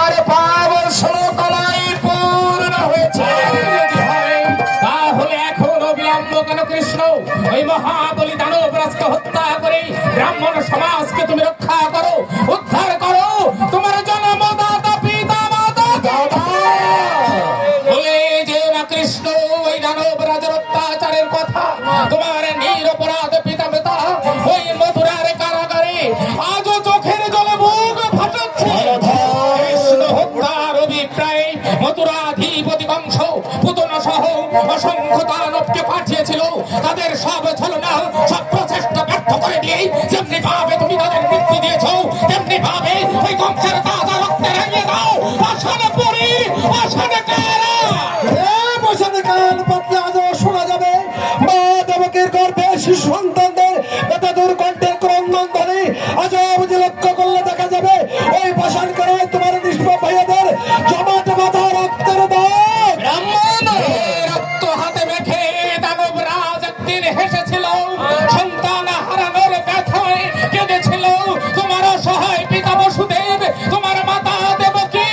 আমার পাবন সমকলাই পূর্ণ হয়েছে। তাহলে এখনো বিলম্ব কেন কৃষ্ণ? ওই মহাবলী দানবরাজকে হত্যা করে ব্রাহ্মণ সমাজকে তুমি রক্ষা করো, উদ্ধার করো। তোমার জন্মদাতা পিতা মাতা বলে যে না কৃষ্ণ, ওই দানবরাজের অত্যাচারের কথা তোমার নিরপরাধ পিতা মাতা ওই মথুরার কারাগারে আজও চোখের জলে বুক ফাটাচ্ছে। কৃষ্ণ হত্যার অভিপ্রায় মথুরাধিপতি বংশ পুতনা সহ অসংখ্য দানবকে পাঠিয়েছিল। তাদের সব ছলনা, সব প্রচেষ্টা ব্যর্থ করে দিয়ে যেমনি ভাবে তুমি তাদের মৃত্যু দিয়েছ, তেমনি ভাবে ওই বংশের তাজা রক্তে রাঙিয়ে দাও পাষাণে পরি, পাষাণে কারা। পাষাণে কান পাতলে আজও শোনা যাবে মা দেবকীর গর্ভে শিশু সন্তানদের বেতাদুর কণ্ঠের ক্রন্দন ধ্বনি। আজও বুঝে লক্ষ্য করলে দেখা যাবে ওই পাষাণ কারায় তোমার নিষ্পাপ ভাইয়াদের জমাটে বাঁধা রক্তের দাগ। ব্রাহ্মণ রক্ত হাতে মেখে দানবরাজ একদিন হেসেছিল, সন্তান হারানোর ব্যথায় কেঁদেছিল। তোমার অসহায় পিতা বসুদেব, তোমার মাতা দেবকী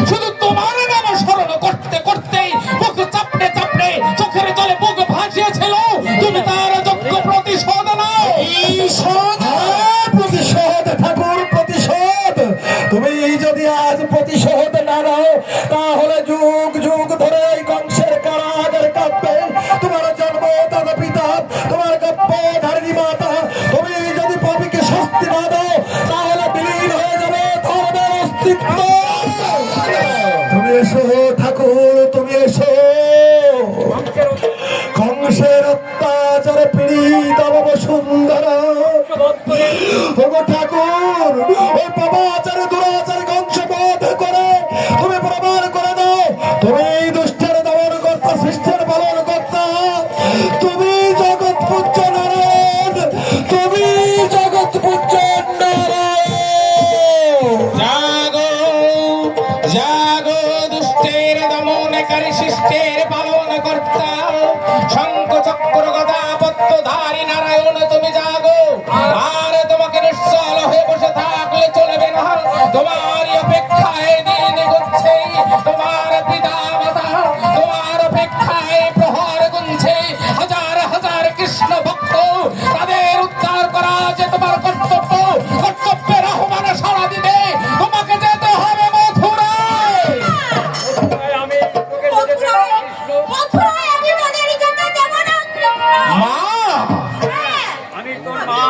শুধু তোমার নাম স্মরণ করতে করতে বুক চাপড়ে চাপড়ে চোখের জলে বুক ভাসিয়েছিল। তুমি তার যোগ্য প্রতিশোধ নাও। প্রতিশোধ ঠাকুর, প্রতিশোধ। তুমি যদি আজ প্রতিশোধ না নাও তাহলে যুগ যুগ ধরে এই কংসের কারাগার কাঁপবে তোমার জন্মদাতা পিতা, তোমার গর্ভধারিণী মাতা। তুমি যদি পাপীকে শাস্তি না দাও তাহলে বিলীন হয়ে যাবে ধর্মের অস্তিত্ব। তুমি এসো ঠাকুর, তুমি এসো। কংসের অত্যাচারে পীড়িত বসুন্ধরা, ওগো ঠাকুর, ওই পাপাচারে দুরাচারে কংস বধ করে তুমি প্রমাণ করে দাও তুমি দুষ্টের দমন কর্তা, সৃষ্টির পালন কর্তা। তুমি জগৎ পূজ্য নারায়ণ, তুমি জগৎ পূজ্য নারায়ণ। জাগো জাগো দুষ্টের দমনকারী, শিষ্টের পালন কর্তা, শঙ্খ চক্র গদা পদ্মধারী নারায়ণ তুমি জাগো। আর তোমাকে নিশ্চল হয়ে বসে থাকলে চলবে না। তোমার অপেক্ষায় দিন গুনছে, তোমার পিতা মাতা তোমার অপেক্ষায় প্রহর গুনছে। হাজার হাজার কৃষ্ণ ভক্ত, তাদের উদ্ধার করা যে তোমার কর্তব্য। কর্তব্যের আহ্বানে সাড়া দিতে তোমাকে যেতে হবে মথুরায়। মথুরায় আমি তোদের যেতে দেব না। মা, আমি তোর মা,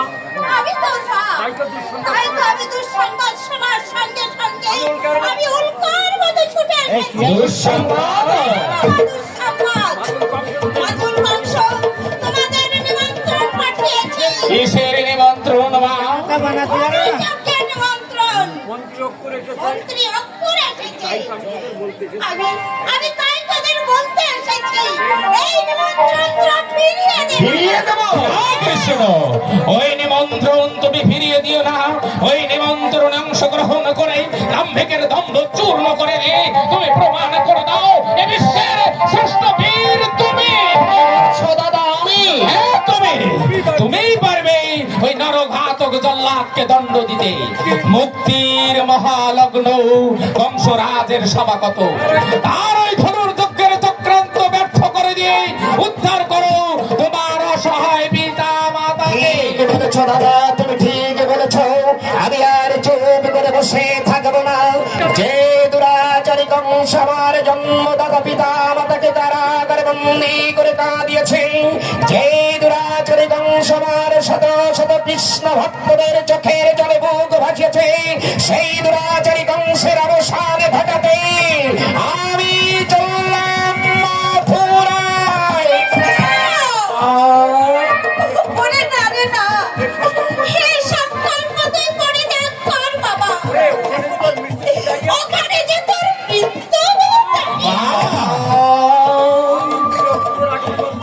তাই তো আমি দুঃসংবাদ শোনার সঙ্গে সঙ্গে আমি উল্কার মতো ছুটে এসেছি। দুঃসংবাদ? দুঃসংবাদ। আতুল কংস তোমাদের নিমন্ত্রণ পাঠিয়েছে। কিসের নিমন্ত্রণ মা? যজ্ঞের নিমন্ত্রণ। মন্ত্রী অক্ষর এসেছে। আমি তাই তোদের বলতে এসেছি, এই নিমন্ত্রণটা ফিরিয়ে দে। ফিরিয়ে দেব? কৃষ্ণ, ওই নিমন্ত্রণ তুমি ফিরিয়ে দিও না। ওই নিমন্ত্রণে অংশগ্রহণ করে দাম্ভিকের দ্বন্দ্ব চূর্ণ করে দিয়ে তুমি প্রমাণ করে দাও এ বিশ্বের শ্রেষ্ঠ বীর তুমি। দাদা আমি? হ্যাঁ তুমি, তুমিই পারবে ওই নরঘাতক জল্লাদকে দণ্ড দিতে। মুক্তির মহালগ্ন কংসরাজের সভাকত, তার ওই ধনুর্যজ্ঞের চক্রান্ত ব্যর্থ করে দিয়ে উদ্ধার করো তোমার অসহায় পিতা মাতাকে। ঠিক বলেছ দাদা, তুমি ঠিক বলেছ। আমি আর চুপ করে বসে থাকবো না। যে দুরাচারী কংস আমার জন্মদাতা পিতা মাতাকে কারাগারে বন্দী করে কাঁদিয়েছে, যে দুরাচারী কংস আমার শত শত কৃষ্ণ ভক্তদের চোখের জলে বুক ভাসিয়েছে, সেই দুরাচারী কংসের অবসান ঘটাতে আমি চললাম মথুরায়। ওরে না রে না, এই সব কর্ম তুই পরিত্যাগ কর বাবা। ওখানে যে তোর মৃত্যু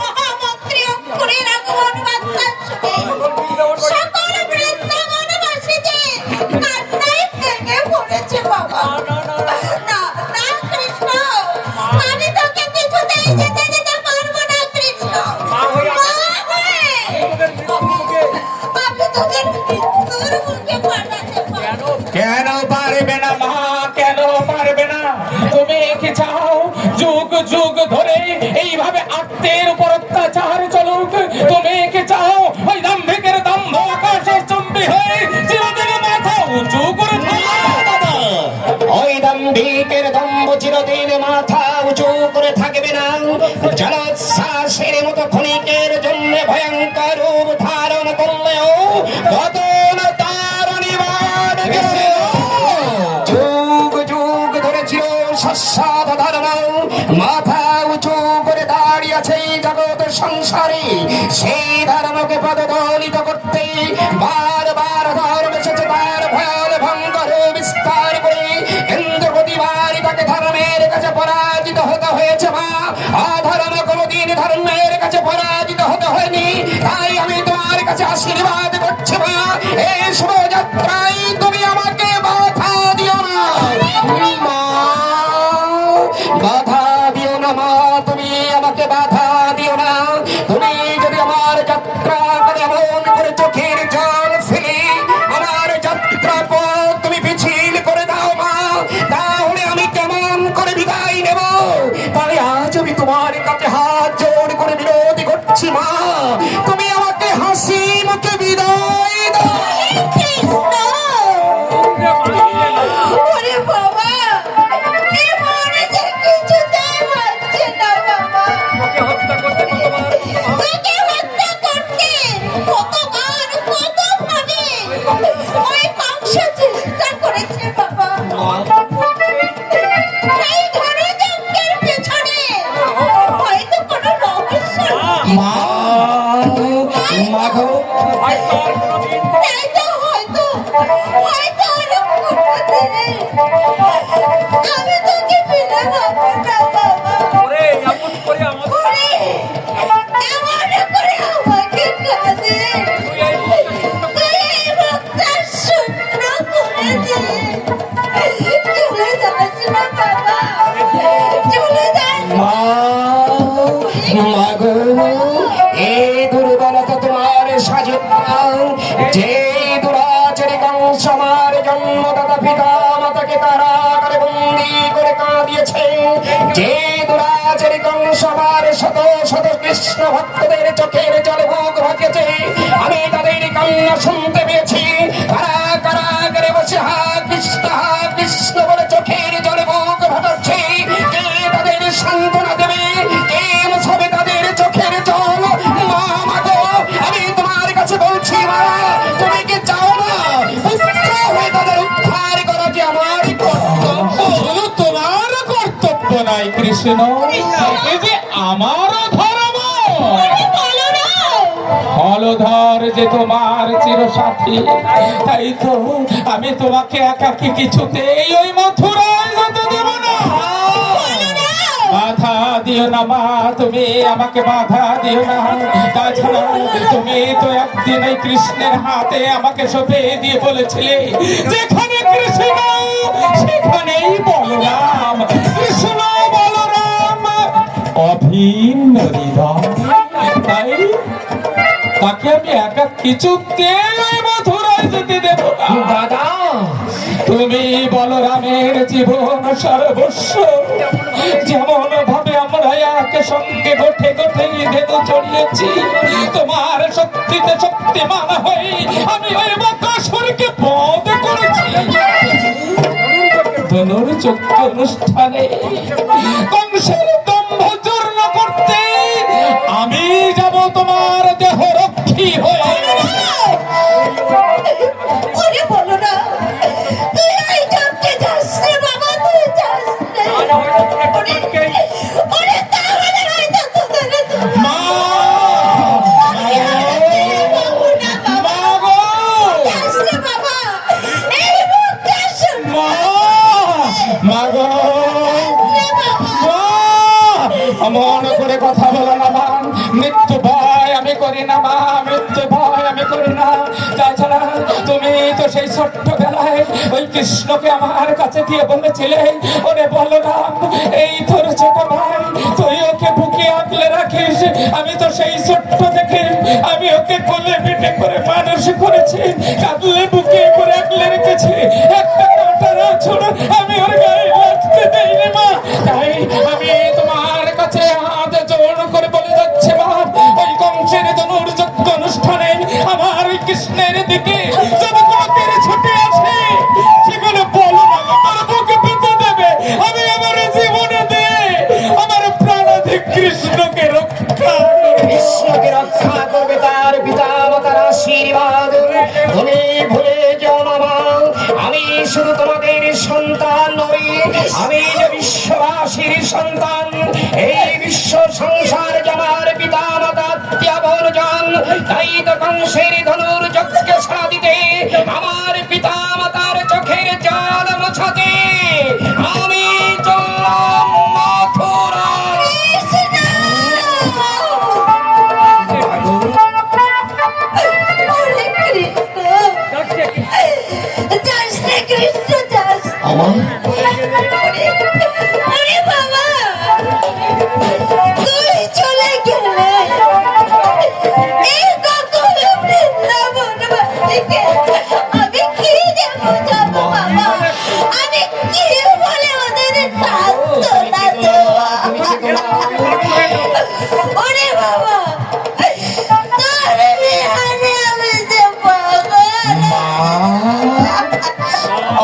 মহামন্ত্রী অক্ষরের আগমন বার্তার শুনে সকল বৃন্দাবনবাসীদের কান্নায় ভেঙে পড়েছে বাবা। না কি চাও যুগ যুগ ধরে এইভাবে আত্মের উপর অত্যাচার চলুক? তুমি কি চাও ওই দাম্ভিকের দম্ভ আকাশের চুম্বি হয়ে চিরদিন মাথা উঁচু করে থাকবে? ওই দাম্ভিকের দম্ভ চিরদিন মাথা উঁচু করে থাকবে না। জলোচ্ছ্বাসের মতো ক্ষণিকের জন্য ভয়ঙ্কর রূপ ধারণ করলেও পতন তার অনিবার্য। যুগ যুগ ধরে চির শাশ্বত ধর্ম মাথা উঁচু করে দাঁড়িয়ে আছে এই জগৎ সংসারে। সেই ধর্মকে পদদলিত করতে বারবার ধর্ম এসেছে, তার ভয়াল ভয়ঙ্কর বিস্তার করে কেন্দ্র প্রতিবার তাকে ধর্মের কাছে পরাজিত হতে হয়েছে। মা, অধর্ম কোনদিন ধর্মের কাছে পরাজিত হতে হয়নি। তাই আমি তোমার কাছে আশীর্বাদ করছি মা, এই শুভযাত্রায় তুমি আমাকে বাধা দিও না মা, বাধা দিও না মা, তুমি আমাকে বাধা দিও না। তুমি যদি আমার যাত্রা করে এমন করে চোখের জল ফেলে আমার যাত্রা পথ তুমি পিছিল করে দাও মা, তাহলে আমি কেমন করে বিদায় নেব? তাই আজ আমি তোমার কাছে হাত জোড় করে বিরতি করছি মা, তুমি আমাকে হাসি মুখে বিদায় দাও। ওরে বাবা, এ মনে যে কিছুতেই মানছে না বাবা। তোকে হত্যা করতে কতবার কতভাবে ওই কংস চেষ্টা করেছে বাবা। এই ধনযজ্ঞের পেছনে হয়তো কোনো রহস্য মা, মা গো, হয়তো আমি তোকে ফিরে পাবো না বাবা। এমন করে আমাকে কাঁদে, তুই এই মুখটা শূন্য করে দে। চলে যাস না বাবা, চলে যাস মা, মা গো, এই দুর্বলতা তোমার সাজে না। যে দুরাচারী কংস আমার জন্মদাতা পিতা মাতাকে কারাগারে বন্দী করে কাঁদিয়েছে, যে দুরাচারী কংস আমার শত শত কৃষ্ণ ভক্তদের চোখের জলে বুক ভাসিয়েছে, আমি তাদের কান্না শুনতে পেয়েছি। কারা কারাগারে বসে হা কৃষ্ণ বলে চোখের জলে বুক ভাসাচ্ছে। কে তাদের সান্ত্বনা দেবে? কে মুছাবে তাদের চোখের জল? মা, মা গো, আমি তোমার কাছে বলছি মা, তুমি কি চাও না পুত্র হয়ে তাদের উদ্ধার করা যে আমার কর্তব্য? শুধু তোমার কর্তব্য নাই কৃষ্ণ, এ যে আমারও ধর্ম। হলধর যে তোমার চিরসাথী, তাই তো আমি তোমাকে একাকী কিছুতেই ওই মথুরায় যেতে দেব না। বাধা দিও না মা, তুমি আমাকে বাধা দিও না। তাছাড়া তুমি তো একদিন এই কৃষ্ণের হাতে আমাকে সঁপে দিয়ে বলেছিলে, যেখানে কৃষ্ণ সেখানেই বলরাম, কৃষ্ণ বলরাম অভিন্ন হৃদয়। তাই তাকে আমি একা কিছুতেই মথুরায় যেতে দেব না। দাদা, তুমি বলরামের জীবন সর্বস্ব, যেমন ভাবে আমরা একে সঙ্গে গোঠে গোঠে ধেনু চড়িয়েছি, তোমার শক্তিতে শক্তিমান হয়ে আমি ওই বকাসুরকে বধ করেছি। ধনুর্যজ্ঞ অনুষ্ঠানে কংসের দম্ভ চূর্ণ করতে আমি যাব তোমার দেহ রক্ষী হয়ে। ওরে বলো না, তুই এই যজ্ঞে যাস রে বাবা, তুই যাস রে। ওরে তাহলে হয়তো তোদের মা, বাবু না বাবা, মা গো, যাস রে বাবা, এই মুখটা শুন মা, মা গো, রে বাবা। মা, এমন করে কথা বলো না মা, মৃত্যু ভয় আমি করি না মা, মৃত্যু ভয় আমি করি না। তাছাড়া তুমি তো সেই ছোট্টবেলায় ওই কৃষ্ণকে আমার কাছে দিয়ে বলেছিলে, ওরে বলরাম এই তোর ছোট ভাই, তুই ওকে বুকে আঁকলে রাখিস। আমি তো সেই ছোট্ট থেকে আমি ওকে কোলে পিঠে করে মানুষ করেছি, কাঁদলে বুকে করে আঁকলে রেখেছি, একটা কাঁটার আঁচড় আমি ওর গায়ে লাগতে দেইনি মা। নই, আমি যে বিশ্ববাসীর সন্তান। এই বিশ্ব সংসার আমার পিতা মাতা ত্যাবর্জন, তাই তো কংসের ধনুর যজ্ঞকে সাড়া দিতে, আমার পিতা মাতার চোখের জল মোছাতে আমি চললাম মথুরা। আমার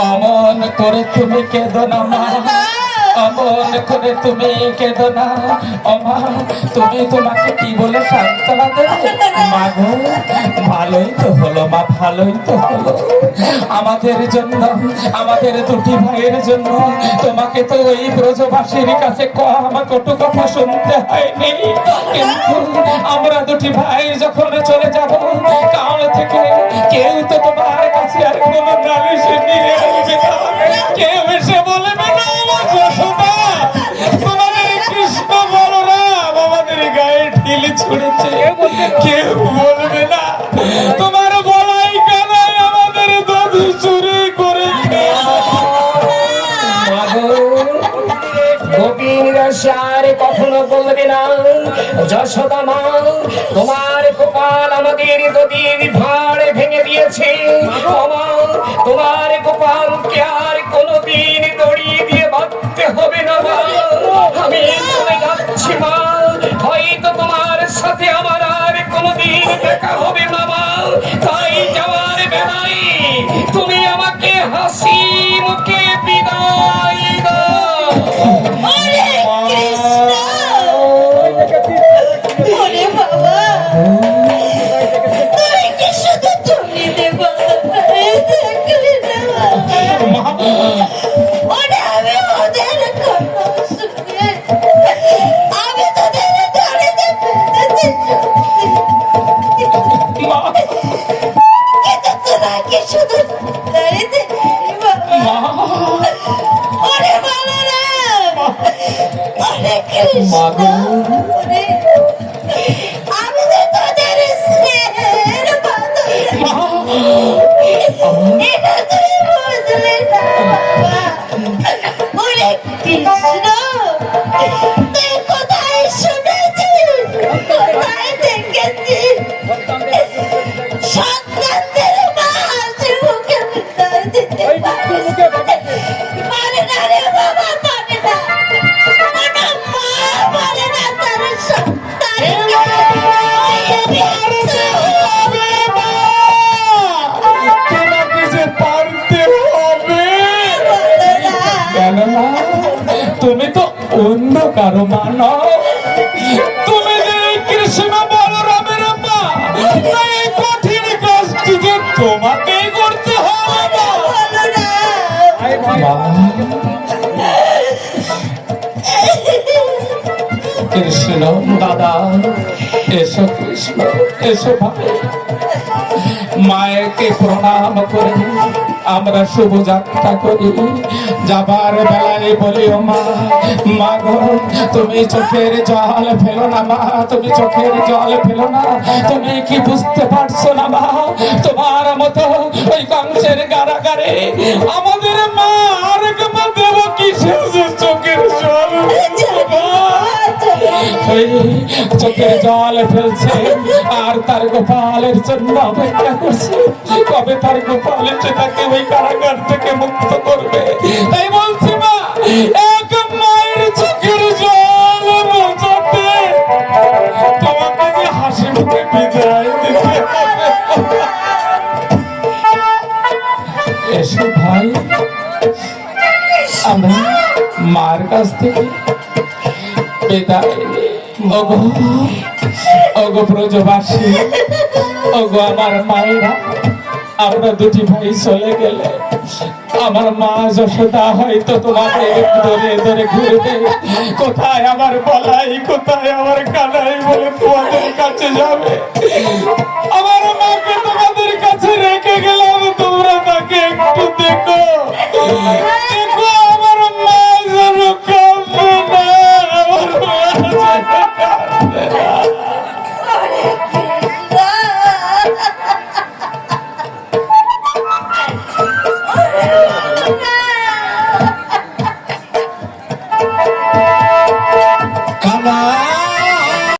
অমন করে তুমি কেঁদো না মা, অমন করে তুমি কেঁদো না। অমা, তুমি তোমাকে কি বলে সান্ত্বনা দেবে? মা গো, ভালোই তো হলো মা, ভালোই তো হলো। আমাদের জন্য, আমাদের দুটি ভাইয়ের জন্য তোমাকে তো ওই ব্রজবাসীর কাছে আমার কটু কথা শুনতে হয়নি। কিন্তু আমরা দুটি ভাই যখন চলে যাব, কাল থেকে কেউ তো তোমার কাছে আর কোনো নালিশ নিয়ে আসবে না, কেউ এসে বলবে না আমার যশোদা তোমাদের কৃষ্ণ বলরাম আমাদের গায়ে ঢিল ছুঁড়েছে, কেউ বলবে না তোমার বলাই কানাই আমাদের দধি চুরি করে গোপীরা আর কখনো বলবে না যশোদা মা তোমার গোপাল আমাদের নদীর ভাড় ভেঙে দিয়েছে। মা, তোমার গোপালকে আর কোনোদিন দড়ি দিয়ে বাঁধতে হবে না মা। আমি চলে যাচ্ছি মা, হয়তো তোমার সাথে আমার আর কোনোদিন দেখা হবে না মা। তাই যাওয়ার বেলায় তুমি আমাকে হাসি মুখে বিদায় দাও। আমি যে তোদের স্নেহের বাঁধন, এটা তুই বুঝলি না বাবা। ওরে কৃষ্ণ, তুই কোথায় শুনেছিস, কোথায় দেখেছিস সন্তানদের মা হাসি মুখে বিদায় দিতে পারে না রে বাবা, পারে না। তোমাকে যে পারতে হবে, কেননা তুমি তো অন্য কারো মা নও, তুমি যে কৃষ্ণ বলরামের মা, তাই কঠিন কষ্ট যে তোমাকেই করতে হবে। কৃষ্ণ দাদা, এসো কৃষ্ণ, এসো ভাই, মায়েরকে প্রণাম করে আমরা শুভ যাত্রা করি। যাবার বেলায় বলি ও মা, মা গো তুমি চোখের জল ফেলো না মা, তুমি চোখের জল ফেলো না। তুমি কি বুঝতে পারছো না মা, তোমার মতো ওই কংসের কারাগারে আমাদের মা আর মা দেব কিসের যে চোখের জল, চোখের জল ফেলছে আর তার গোপালের জন্য অপেক্ষা করছে, কবে তার গোপাল এসে তাকে ওই কারাগার থেকে মুক্ত করবে। তাই বলছি মা, এক মায়ের চোখের জল মোছাতে তোমাকে যে হাসি মুখে বিদায় দিতে হবে। এসো ভাই, আমরা মার কাছ থেকে বিদায় নিই। ওগো, ওগো ব্রজবাসী, ওগো আমার মায়েরা, আমরা দুটি ভাই চলে গেলে আমার মা যশোদা হয়তো তোমাদের ধরে ধরে ঘুরবে, কোথায় আমার বলাই, কোথায় আমার কানাই বলে তোমাদের কাছে যাবে। আমার মাকে তোমাদের কাছে রেখে গেলাম, তোমরা তাকে একটু দেখো, দেখো আমার মা যেন কাঁদবে না, আমার মা যেন কাঁদবে না। কানা